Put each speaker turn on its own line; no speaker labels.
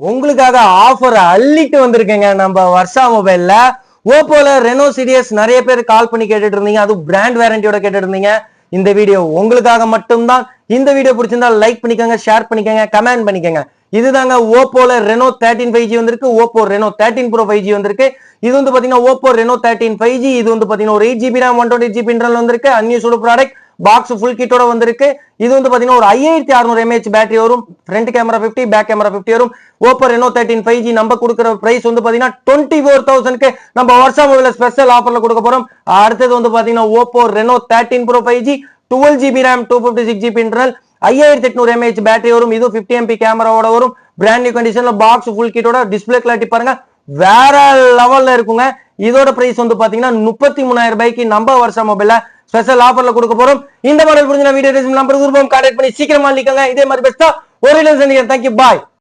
உங்களுக்காக ஆஃபர் அள்ளிட்டு வந்திருக்கேங்க நம்ம வர்ஷா மொபைல்ல. ஓப்போல ரெனோ சீரியஸ் நிறைய பேர் கால் பண்ணி கேட்டுட்டு இருந்தீங்க, அதுவும் பிராண்ட் வாரண்டியோட கேட்டுட்டு இருந்தீங்க. இந்த வீடியோ உங்களுக்காக மட்டும்தான். இந்த வீடியோ பிடிச்சிருந்தா லைக் பண்ணிக்கோங்க, ஷேர் பண்ணிக்கோங்க, கமெண்ட் பண்ணிக்கோங்க. இதுதாங்க ஓப்போல ரெனோ 13 5G வந்திருக்கு, ஓப்போ ரெனோ 13 ப்ரோ 5G வந்திருக்கு. இது வந்து பாத்தீங்கன்னா ஓப்போ ரெனோ 13 5G. இது வந்து பாத்தீங்கன்னா ஒரு 8GB RAM 128GB இன்டர்னல் வந்திருக்கு. அன்யூஸ்டு ப்ராடக்ட், பாக்ஸ் ஃபுல் கிட்டோட வந்திருக்கு. இது வந்து பாத்தீங்கன்னா ஒரு 5600 mAh பேட்டரி வரும். ஃப்ரண்ட் கேமரா 50, பேக் கேமரா 50 வரும். ஓப்போ ரெனோ 13 5G நம்ம கொடுக்குற பிரைஸ் வந்து பாத்தீங்கன்னா 24,000க்கு நம்ம வருஷா மொபைல ஸ்பெஷல் ஆஃபர்ல கொடுக்க போறோம். அடுத்தது வந்து பாத்தீங்கன்னா Oppo Reno 13 bro 5G 12GB RAM 256GB internal 5800 mAh battery வரும். இது 50MP கேமராவோட வரும். பிராண்ட் நியூ கண்டிஷன்ல பாக்ஸ் ஃபுல் கிட்டோட டிஸ்பிளே கிளாரிட்டி பாருங்க வேற லெவல்ல இருக்குங்க. இதோட பிரைஸ் வந்து பாத்தீங்கன்னா 33,000 ரூபாய்க்கு நம்ம வருஷா மொபைல்ல ஸ்பெஷல் ஆஃபர்ல கொடுக்க போறோம். இந்த மாடல் புரிஞ்ச வீடியோ நம்பர் கான்டாக்ட் பண்ணி சீக்கிரமா நிக்கங்க. இதே மாதிரி பெஸ்டா ஒரு சந்திக்கிறேன். தேங்க்யூ, பாய்.